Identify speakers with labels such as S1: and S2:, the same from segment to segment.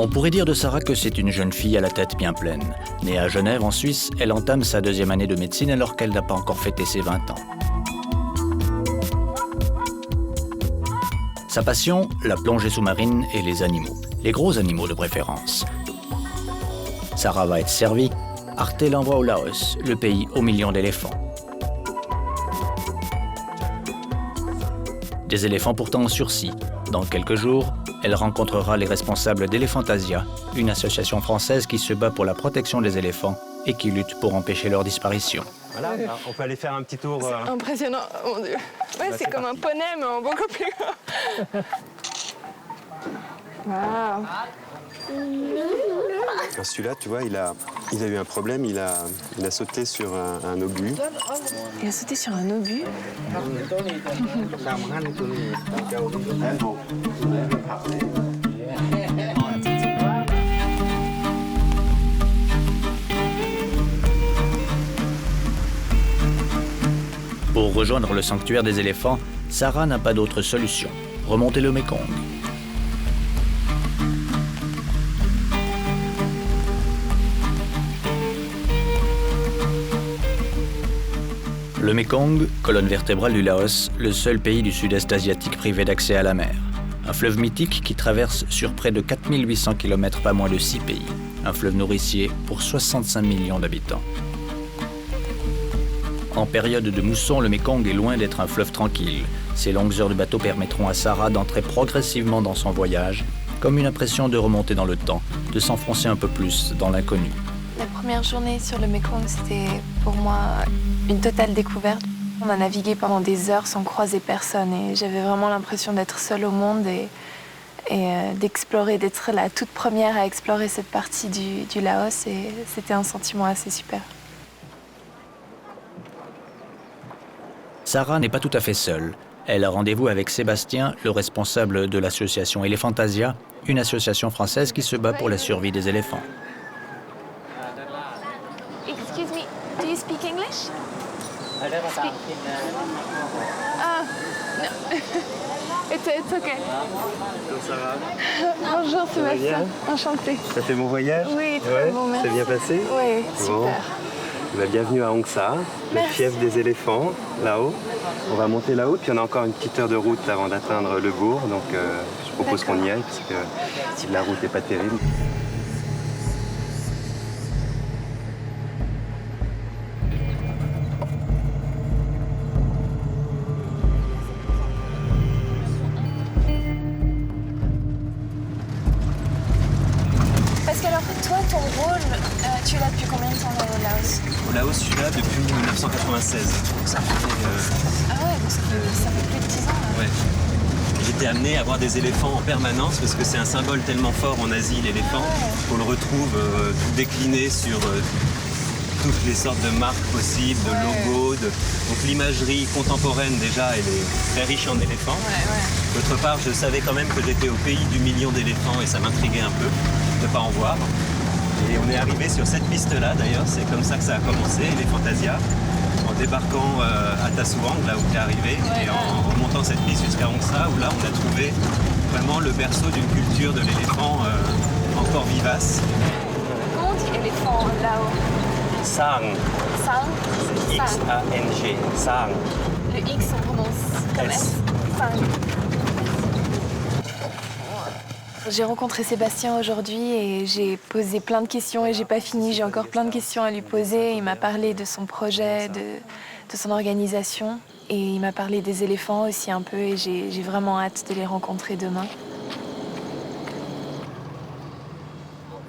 S1: On pourrait dire de Sarah que c'est une jeune fille à la tête bien pleine. Née à Genève, en Suisse, elle entame sa 2e année de médecine alors qu'elle n'a pas encore fêté ses 20 ans. Sa passion, la plongée sous-marine et les animaux. Les gros animaux de préférence. Sarah va être servie. Arte l'envoie au Laos, le pays aux millions d'éléphants. Des éléphants pourtant en sursis. Dans quelques jours, elle rencontrera les responsables d'Elephantasia, une association française qui se bat pour la protection des éléphants et qui lutte pour empêcher leur disparition.
S2: Voilà, on peut aller faire un petit tour.
S3: C'est impressionnant, oh mon Dieu. Ouais, c'est comme parti. Un poney, mais en beaucoup plus grand. Waouh.
S2: Celui-là, tu vois, il a eu un problème, il a sauté sur un obus.
S3: Il a sauté sur un obus.
S1: Pour rejoindre le sanctuaire des éléphants, Sarah n'a pas d'autre solution. Remonter le Mékong. Le Mékong, colonne vertébrale du Laos, le seul pays du sud-est asiatique privé d'accès à la mer. Un fleuve mythique qui traverse sur près de 4800 km pas moins de 6 pays. Un fleuve nourricier pour 65 millions d'habitants. En période de mousson, le Mékong est loin d'être un fleuve tranquille. Ses longues heures de bateau permettront à Sarah d'entrer progressivement dans son voyage, comme une impression de remonter dans le temps, de s'enfoncer un peu plus dans l'inconnu.
S3: La première journée sur le Mékong, c'était pour moi une totale découverte. On a navigué pendant des heures sans croiser personne et j'avais vraiment l'impression d'être seule au monde et d'explorer, d'être la toute première à explorer cette partie du Laos et c'était un sentiment assez super.
S1: Sarah n'est pas tout à fait seule. Elle a rendez-vous avec Sébastien, le responsable de l'association Elephantasia, une association française qui se bat pour la survie des éléphants.
S3: Excuse me, do you speak English? No. It's okay.
S2: Ça va?
S3: Bonjour Sébastien, enchantée.
S2: Ça fait mon voyage?
S3: Oui, très bon, merci.
S2: C'est bien passé?
S3: Oui, super.
S2: Bon. Bienvenue à Hong Sa, le fief des éléphants, là-haut. On va monter là-haut, puis on a encore une petite heure de route avant d'atteindre le bourg, donc je propose qu'on y aille, parce que la route n'est pas terrible.
S3: Parce que alors, toi, ton rôle, tu es là depuis combien de temps au Laos?
S2: Au Laos, je suis là depuis 1996. Donc ça fait,
S3: Ah ouais, donc ça fait plus de 10 ans. Là.
S2: Ouais. J'étais amené à voir des éléphants en permanence parce que c'est un symbole tellement fort en Asie, l'éléphant, qu'on le retrouve tout décliné sur toutes les sortes de marques possibles, de logos. Donc l'imagerie contemporaine déjà, elle est très riche en éléphants. D'autre part, je savais quand même que j'étais au pays du million d'éléphants et ça m'intriguait un peu de ne pas en voir. Et on est arrivé sur cette piste-là d'ailleurs, c'est comme ça que ça a commencé, Elephantasia, en débarquant à Tasuang, là où tu es arrivé, et en remontant cette piste jusqu'à Hong Sa, où là on a trouvé vraiment le berceau d'une culture de l'éléphant encore vivace.
S3: Comment on dit éléphant là-haut?
S2: Sang.
S3: Sang?
S2: C'est X-A-N-G. Sang.
S3: Le X on prononce comme S. Sang. J'ai rencontré Sébastien aujourd'hui et j'ai posé plein de questions et j'ai pas fini. J'ai encore plein de questions à lui poser. Il m'a parlé de son projet, de son organisation et il m'a parlé des éléphants aussi un peu et j'ai vraiment hâte de les rencontrer demain.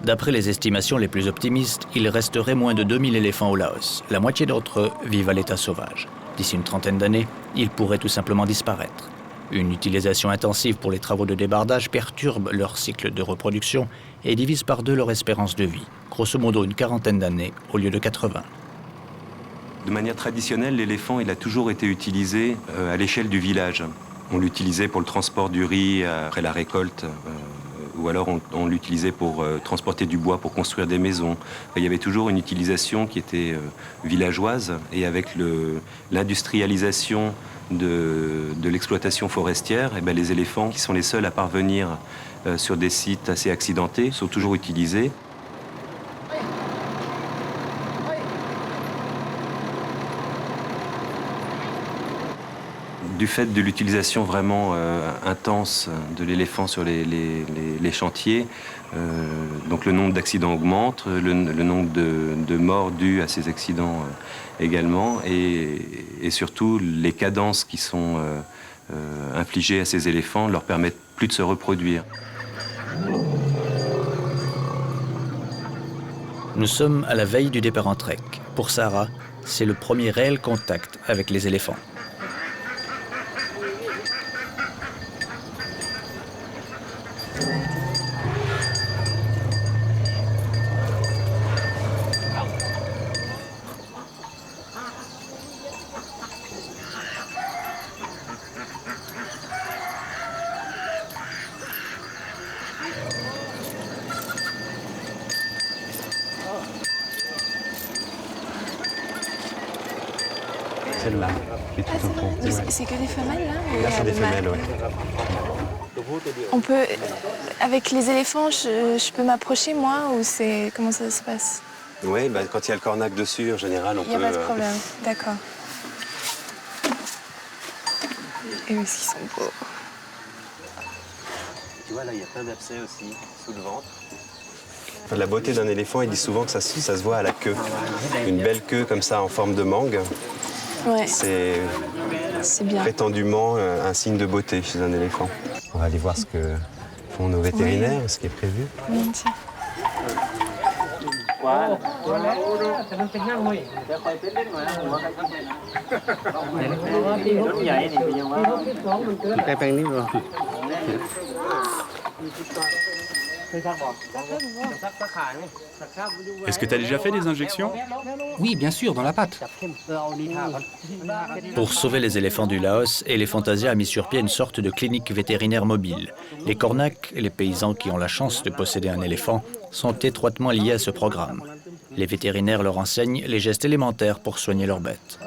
S1: D'après les estimations les plus optimistes, il resterait moins de 2000 éléphants au Laos. La moitié d'entre eux vivent à l'état sauvage. D'ici une trentaine d'années, ils pourraient tout simplement disparaître. Une utilisation intensive pour les travaux de débardage perturbe leur cycle de reproduction et divise par 2 leur espérance de vie. Grosso modo une quarantaine d'années au lieu de 80.
S2: De manière traditionnelle, l'éléphant il a toujours été utilisé à l'échelle du village. On l'utilisait pour le transport du riz après la récolte, ou alors on l'utilisait pour transporter du bois pour construire des maisons. Il y avait toujours une utilisation qui était villageoise et avec l'industrialisation de l'exploitation forestière, et les éléphants qui sont les seuls à parvenir sur des sites assez accidentés sont toujours utilisés. Du fait de l'utilisation vraiment intense de l'éléphant sur les chantiers, donc le nombre d'accidents augmente, le nombre de morts dus à ces accidents également, et surtout les cadences qui sont infligées à ces éléphants leur permettent plus de se reproduire.
S1: Nous sommes à la veille du départ en trek. Pour Sarah, c'est le premier réel contact avec les éléphants.
S2: Celle-là, qui est tout au fond.
S3: C'est que des femelles là?
S2: Là, c'est des femelles, oui.
S3: On peut, avec les éléphants, je peux m'approcher moi ou c'est comment ça se passe?
S2: Oui, bah, quand il y a le cornac dessus, en général, on peut...
S3: Il n'y a pas de problème, d'accord. Et où est-ce qu'ils sont beaux?
S2: Tu vois, là, il y a plein d'abcès aussi, sous le ventre. La beauté d'un éléphant, il dit souvent que ça se voit à la queue. Une belle queue comme ça, en forme de mangue,
S3: Ouais,
S2: c'est
S3: bien.
S2: prétendument un signe de beauté chez un éléphant. On va aller voir ce que font nos vétérinaires, ce qui est prévu.
S3: Tiens.
S4: Est-ce que tu as déjà fait des injections?
S5: Oui, bien sûr, dans la patte.
S1: Pour sauver les éléphants du Laos, Elephantasia a mis sur pied une sorte de clinique vétérinaire mobile. Les Kornak et les paysans qui ont la chance de posséder un éléphant sont étroitement liés à ce programme. Les vétérinaires leur enseignent les gestes élémentaires pour soigner leurs bêtes.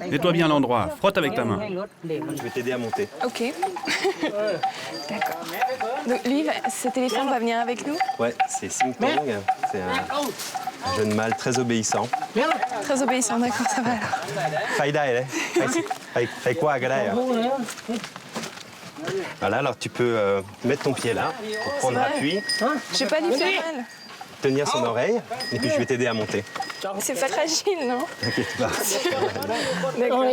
S4: Nettoie bien l'endroit, frotte avec ta main.
S2: Je vais t'aider à monter.
S3: Ok. D'accord. Donc lui, cet éléphant va venir avec nous?
S2: Ouais, c'est Sing Tong, c'est un jeune mâle très obéissant.
S3: Très obéissant, d'accord, ça va alors.
S2: Fais quoi, Voilà, alors tu peux mettre ton pied là pour prendre
S3: vrai
S2: appui,
S3: Je vais pas lui faire mal.
S2: tenir son oreille, et puis je vais t'aider à monter.
S3: C'est pas fragile, non?
S2: T'inquiète pas.
S3: D'accord.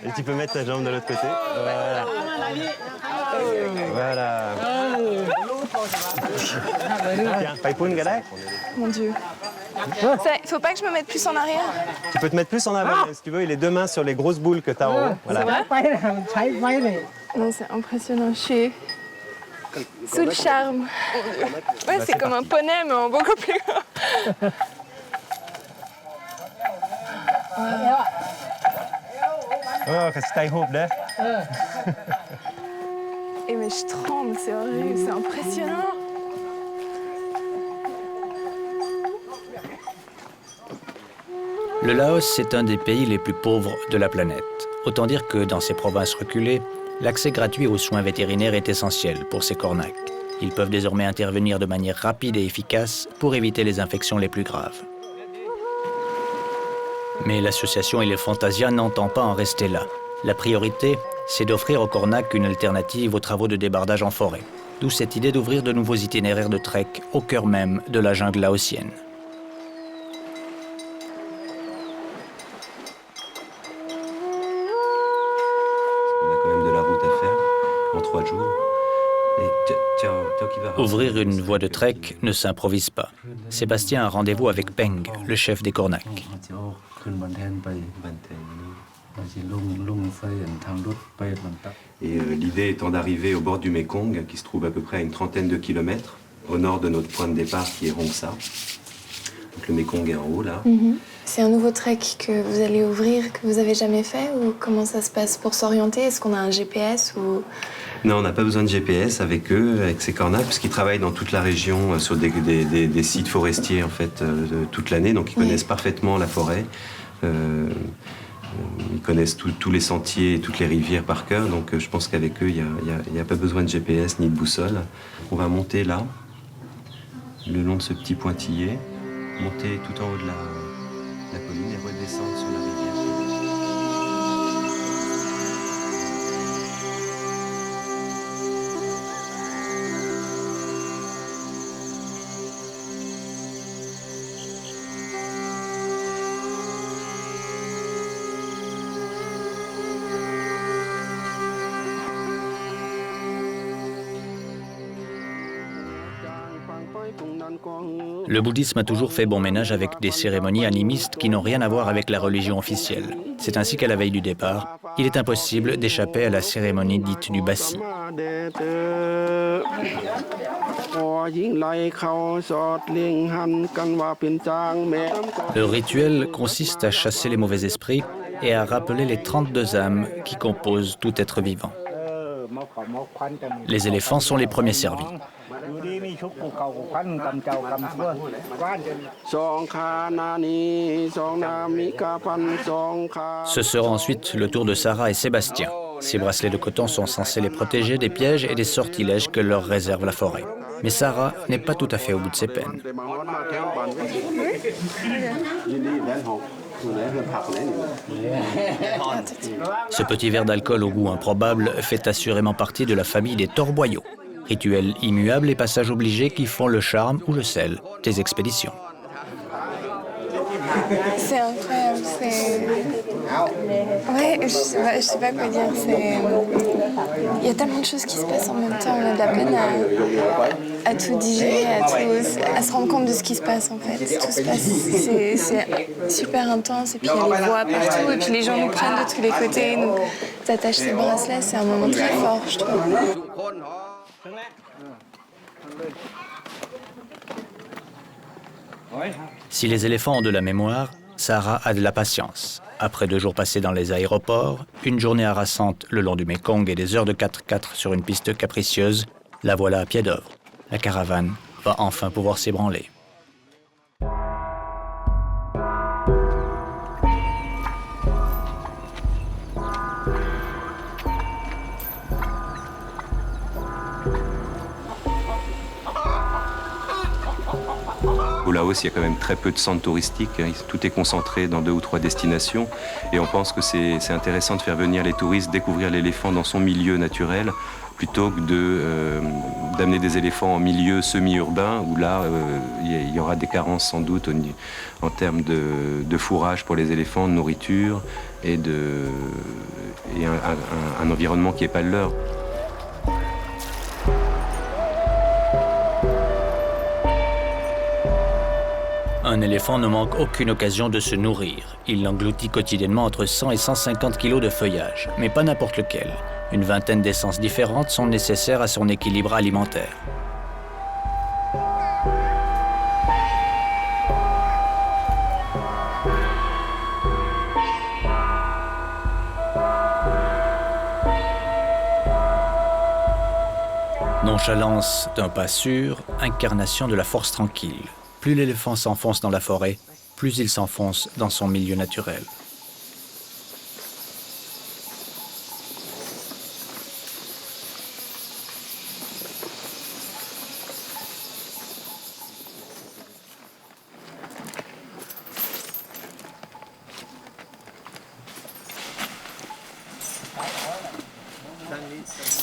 S2: Et tu peux mettre ta jambe de l'autre côté. Voilà. Voilà. Tiens, Paipoun, Gadai.
S3: Mon Dieu. Faut pas que je me mette plus en arrière?
S2: Tu peux te mettre plus en avant, si tu veux. Il est deux mains sur les grosses boules que tu as en haut. Voilà.
S3: Non, c'est impressionnant. Je suis sous le charme. Ouais, c'est comme un poney, mais en beaucoup plus grand.
S2: Oh, que c'est taille hope, là.
S3: Et mais je tremble, c'est horrible, c'est impressionnant.
S1: Le Laos est un des pays les plus pauvres de la planète. Autant dire que dans ces provinces reculées, l'accès gratuit aux soins vétérinaires est essentiel pour ces Kornak. Ils peuvent désormais intervenir de manière rapide et efficace pour éviter les infections les plus graves. Mais l'association Elephantasia n'entend pas en rester là. La priorité, c'est d'offrir aux Kornak une alternative aux travaux de débardage en forêt. D'où cette idée d'ouvrir de nouveaux itinéraires de trek au cœur même de la jungle laotienne.
S2: En 3 jours.
S1: Ouvrir une voie de trek ne s'improvise pas. Sébastien a rendez-vous avec Peng, le chef des Kornak.
S2: Et l'idée étant d'arriver au bord du Mekong, qui se trouve à peu près à une trentaine de kilomètres, au nord de notre point de départ qui est Rongsa. Donc le Mekong est en haut là.
S3: C'est un nouveau trek que vous allez ouvrir, que vous avez jamais fait, ou comment ça se passe pour s'orienter? Est-ce qu'on a un GPS ou...
S2: Non, on n'a pas besoin de GPS avec eux, avec ces cornacs, puisqu'ils travaillent dans toute la région sur des sites forestiers en fait, toute l'année, donc ils connaissent parfaitement la forêt. Ils connaissent tous les sentiers et toutes les rivières par cœur, donc je pense qu'avec eux, il n'y a pas besoin de GPS ni de boussole. On va monter là, le long de ce petit pointillé, monter tout en haut de la colline et redescendre sur la rivière.
S1: Le bouddhisme a toujours fait bon ménage avec des cérémonies animistes qui n'ont rien à voir avec la religion officielle. C'est ainsi qu'à la veille du départ, il est impossible d'échapper à la cérémonie dite du bassi. Le rituel consiste à chasser les mauvais esprits et à rappeler les 32 âmes qui composent tout être vivant. Les éléphants sont les premiers servis. Ce sera ensuite le tour de Sarah et Sébastien. Ces bracelets de coton sont censés les protéger des pièges et des sortilèges que leur réserve la forêt. Mais Sarah n'est pas tout à fait au bout de ses peines. Ce petit verre d'alcool au goût improbable fait assurément partie de la famille des torboyaux. Rituels immuables et passages obligés qui font le charme ou le sel des expéditions.
S3: C'est incroyable, c'est... Ouais, je sais pas quoi dire, c'est... Il y a tellement de choses qui se passent en même temps, on a de la peine à tout digérer, à se rendre compte de ce qui se passe en fait. Tout se passe, c'est super intense, et puis il y a les voix partout, et puis les gens nous prennent de tous les côtés, nous attachent ces bracelets, c'est un moment très fort, je trouve.
S1: Si les éléphants ont de la mémoire, Sarah a de la patience. Après 2 jours passés dans les aéroports, une journée harassante le long du Mékong et des heures de 4x4 sur une piste capricieuse, la voilà à pied d'œuvre. La caravane va enfin pouvoir s'ébranler.
S2: Au Laos, il y a quand même très peu de centres touristiques. Tout est concentré dans 2 ou 3 destinations. Et on pense que c'est intéressant de faire venir les touristes découvrir l'éléphant dans son milieu naturel plutôt que d'amener des éléphants en milieu semi-urbain où là, il y aura des carences sans doute en termes de fourrage pour les éléphants, de nourriture et un environnement qui n'est pas le leur.
S1: Un éléphant ne manque aucune occasion de se nourrir. Il engloutit quotidiennement entre 100 et 150 kilos de feuillage, mais pas n'importe lequel. Une vingtaine d'essences différentes sont nécessaires à son équilibre alimentaire. Nonchalance d'un pas sûr, incarnation de la force tranquille. Plus l'éléphant s'enfonce dans la forêt, plus il s'enfonce dans son milieu naturel.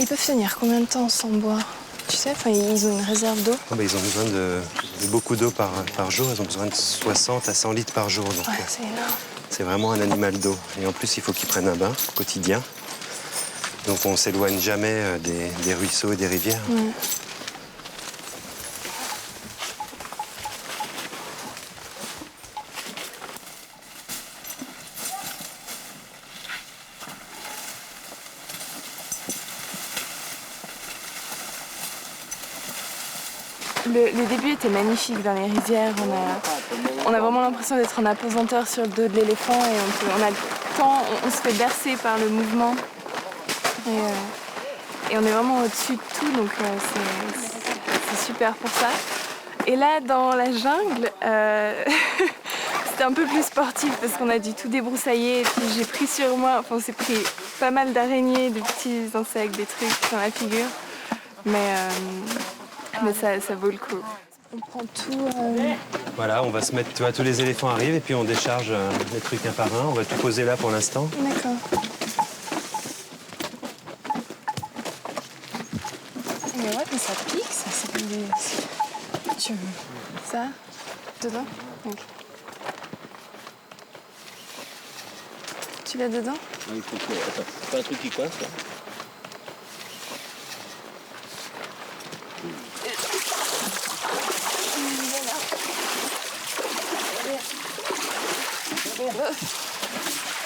S3: Ils peuvent tenir combien de temps sans boire? Tu sais, ils ont une réserve d'eau.
S2: Ils ont besoin de beaucoup d'eau par jour. Ils ont besoin de 60 à 100 litres par jour. Donc,
S3: ouais, c'est énorme.
S2: C'est vraiment un animal d'eau. Et en plus, il faut qu'ils prennent un bain quotidien. Donc on ne s'éloigne jamais des ruisseaux et des rivières.
S3: Ouais. Le début était magnifique dans les rizières. On a vraiment l'impression d'être en apesanteur sur le dos de l'éléphant et on a le temps, on se fait bercer par le mouvement. Et on est vraiment au-dessus de tout, donc c'est super pour ça. Et là, dans la jungle, c'était un peu plus sportif parce qu'on a dû tout débroussailler. Et puis j'ai pris sur moi, enfin on s'est pris pas mal d'araignées, de petits insectes, des trucs dans la figure. Mais ça vaut le coup. On prend tout.
S2: Voilà, on va se mettre, tu vois, tous les éléphants arrivent et puis on décharge les trucs un par un. On va tout poser là pour l'instant.
S3: D'accord. Mais ouais, mais ça pique, ça, c'est comme des... Tu veux ça dedans? Ok. Tu l'as dedans?
S6: Il faut que... Attends, c'est pas un truc qui coince, là?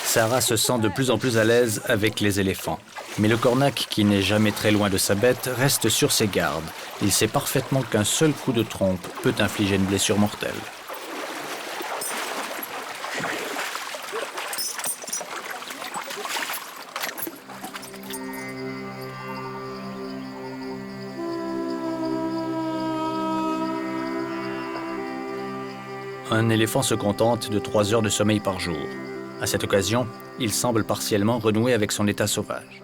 S1: Sarah se sent de plus en plus à l'aise avec les éléphants. Mais le cornac, qui n'est jamais très loin de sa bête, reste sur ses gardes. Il sait parfaitement qu'un seul coup de trompe peut infliger une blessure mortelle. Un éléphant se contente de 3 heures de sommeil par jour. À cette occasion, il semble partiellement renouer avec son état sauvage.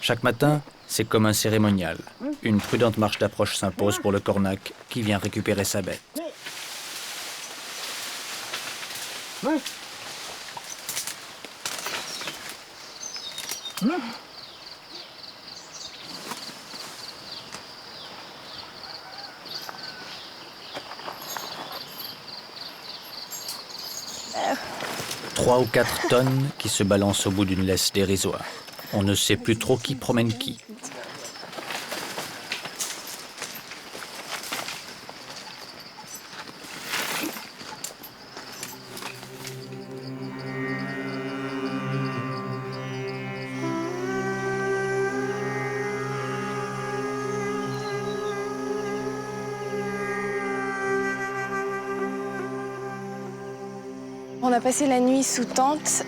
S1: Chaque matin, c'est comme un cérémonial. Une prudente marche d'approche s'impose pour le cornac qui vient récupérer sa bête. Trois ou 4 tonnes qui se balancent au bout d'une laisse dérisoire. On ne sait plus trop qui promène qui.
S3: On a passé la nuit sous tente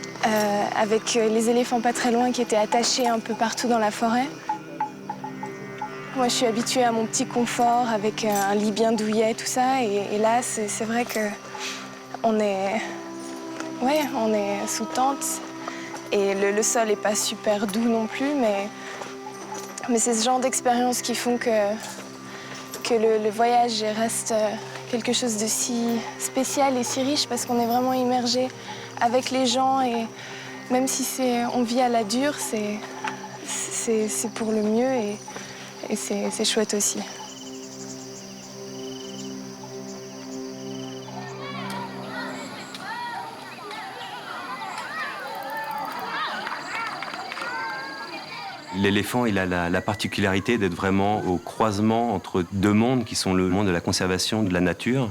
S3: avec les éléphants pas très loin qui étaient attachés un peu partout dans la forêt. Moi, je suis habituée à mon petit confort avec un lit bien douillet, tout ça. Et là, c'est vrai qu'on est, on est sous tente. Et le sol n'est pas super doux non plus, mais c'est ce genre d'expériences qui font que le voyage reste quelque chose de si spécial et si riche parce qu'on est vraiment immergé avec les gens et même si on vit à la dure, c'est pour le mieux et c'est chouette aussi.
S2: L'éléphant, il a la particularité d'être vraiment au croisement entre deux mondes qui sont le monde de la conservation de la nature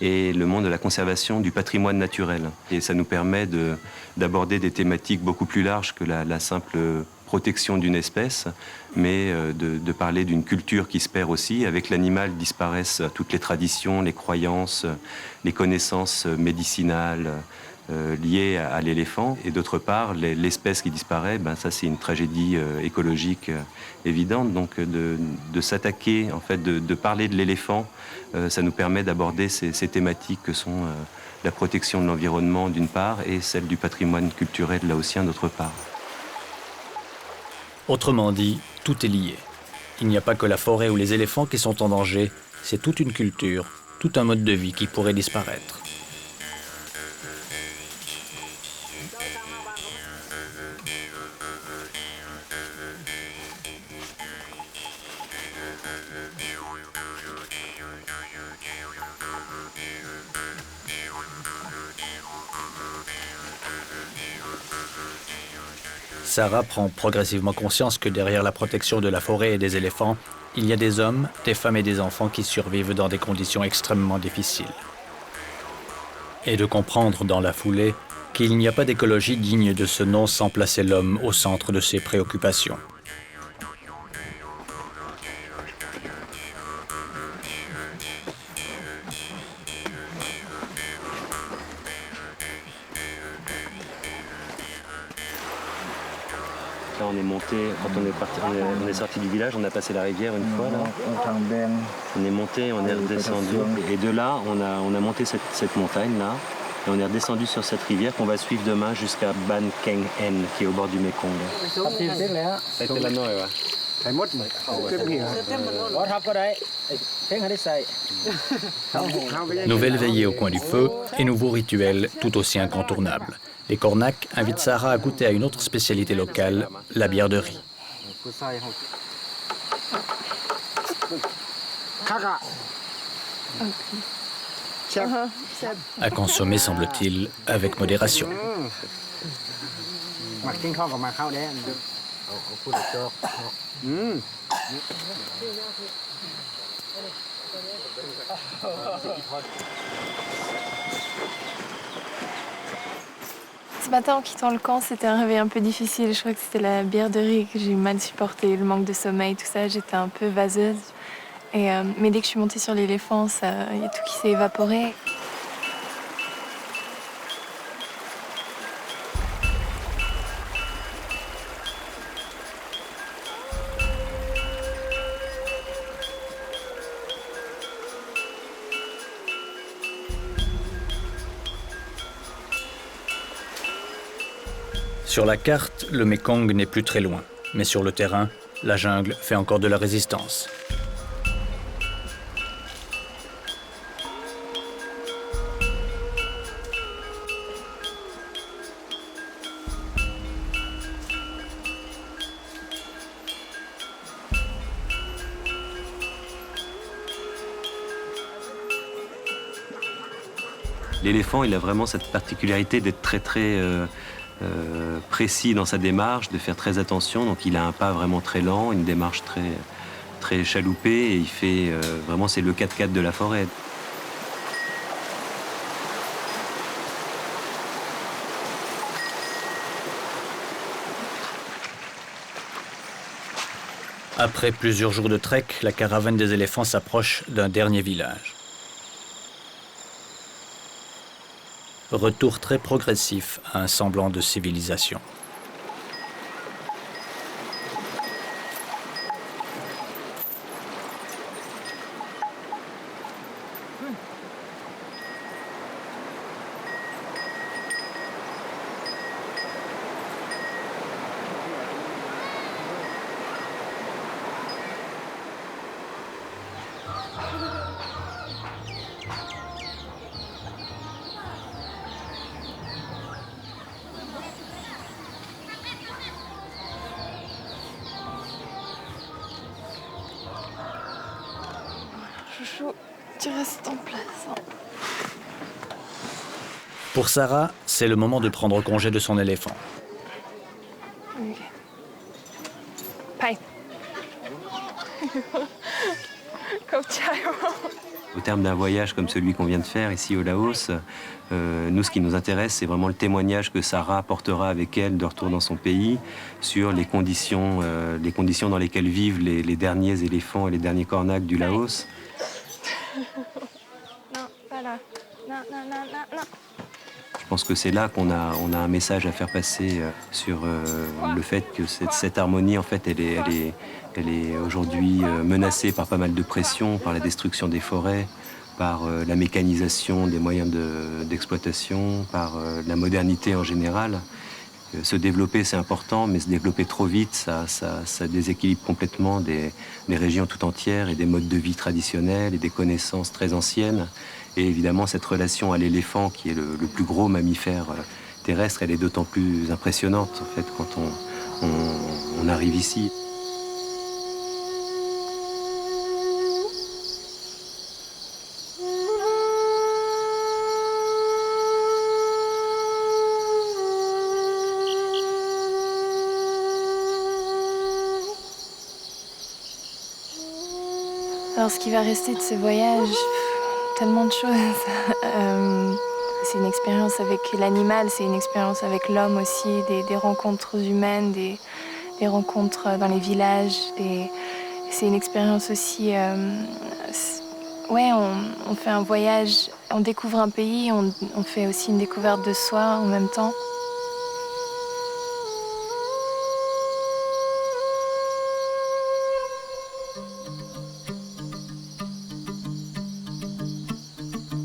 S2: et le monde de la conservation du patrimoine naturel. Et ça nous permet d'aborder des thématiques beaucoup plus larges que la simple protection d'une espèce, mais de parler d'une culture qui se perd aussi. Avec l'animal disparaissent toutes les traditions, les croyances, les connaissances médicinales, liées à l'éléphant. Et d'autre part, l'espèce qui disparaît, ça c'est une tragédie écologique évidente. Donc de s'attaquer, en fait, de parler de l'éléphant, ça nous permet d'aborder ces thématiques que sont la protection de l'environnement d'une part et celle du patrimoine culturel laotien d'autre part.
S1: Autrement dit, tout est lié. Il n'y a pas que la forêt ou les éléphants qui sont en danger, c'est toute une culture, tout un mode de vie qui pourrait disparaître. Sarah prend progressivement conscience que derrière la protection de la forêt et des éléphants, il y a des hommes, des femmes et des enfants qui survivent dans des conditions extrêmement difficiles. Et de comprendre dans la foulée qu'il n'y a pas d'écologie digne de ce nom sans placer l'homme au centre de ses préoccupations.
S2: Là, on est monté, quand on est sorti du village, on a passé la rivière une fois, là. On est monté, on est redescendu. Et de là, on a monté cette montagne-là. Et on est redescendu sur cette rivière qu'on va suivre demain jusqu'à Ban Keng En, qui est au bord du Mékong.
S1: Nouvelle veillée au coin du feu et nouveau rituel tout aussi incontournable. Les Cornacs invitent Sarah à goûter à une autre spécialité locale, la bière de riz. À consommer, semble-t-il, avec modération.
S3: Ce matin, en quittant le camp, c'était un réveil un peu difficile. Je crois que c'était la bière de riz que j'ai mal supporté, le manque de sommeil, tout ça. J'étais un peu vaseuse. Mais dès que je suis montée sur l'éléphant, il y a tout qui s'est évaporé.
S1: Sur la carte, le Mékong n'est plus très loin. Mais sur le terrain, la jungle fait encore de la résistance.
S2: L'éléphant, il a vraiment cette particularité d'être très précis dans sa démarche, de faire très attention. Donc il a un pas vraiment très lent, une démarche très chaloupée, et il fait vraiment, c'est le 4x4 de la forêt.
S1: Après plusieurs jours de trek, la caravane des éléphants s'approche d'un dernier village. Retour très progressif à un semblant de civilisation.
S3: Chouchou, tu restes en place. Hein.
S1: Pour Sarah, c'est le moment de prendre congé de son éléphant.
S3: Ok. Bye.
S2: Au terme d'un voyage comme celui qu'on vient de faire ici au Laos, nous, ce qui nous intéresse, c'est vraiment le témoignage que Sarah apportera avec elle de retour dans son pays sur les conditions dans lesquelles vivent les derniers éléphants et les derniers cornacs du Laos.
S3: Non, pas là. Non, non, non, non, non.
S2: Je pense que c'est là qu'on a un message à faire passer sur le fait que cette harmonie, en fait, elle est aujourd'hui menacée par pas mal de pression, par la destruction des forêts, par la mécanisation des moyens d'exploitation, par la modernité en général. Se développer, c'est important, mais se développer trop vite, ça déséquilibre complètement des régions tout entières et des modes de vie traditionnels et des connaissances très anciennes. Et évidemment, cette relation à l'éléphant, qui est le plus gros mammifère terrestre, elle est d'autant plus impressionnante, en fait, quand on arrive ici.
S3: Alors, ce qui va rester de ce voyage, tellement de choses. C'est une expérience avec l'animal, c'est une expérience avec l'homme aussi, des rencontres humaines, des rencontres dans les villages. C'est une expérience aussi... on fait un voyage, on découvre un pays, on fait aussi une découverte de soi en même temps.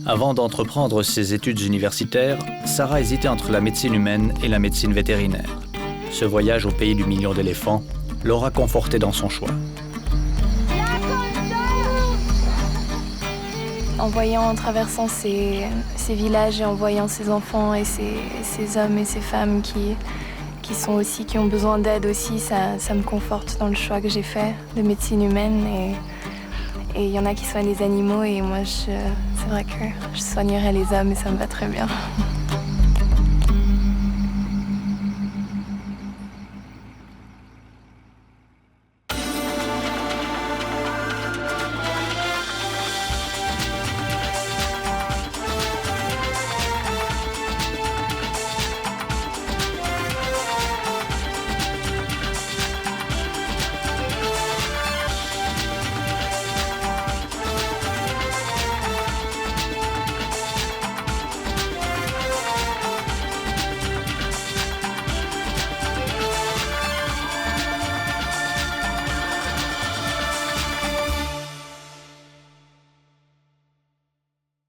S1: Avant d'entreprendre ses études universitaires, Sarah hésitait entre la médecine humaine et la médecine vétérinaire. Ce voyage au pays du million d'éléphants l'aura confortée dans son choix.
S3: En voyant, en traversant ces villages et en voyant ces enfants et ces hommes et ces femmes qui ont besoin d'aide aussi, ça me conforte dans le choix que j'ai fait de médecine humaine. Et il y en a qui soignent les animaux et moi, c'est vrai que je soignerais les hommes et ça me va très bien.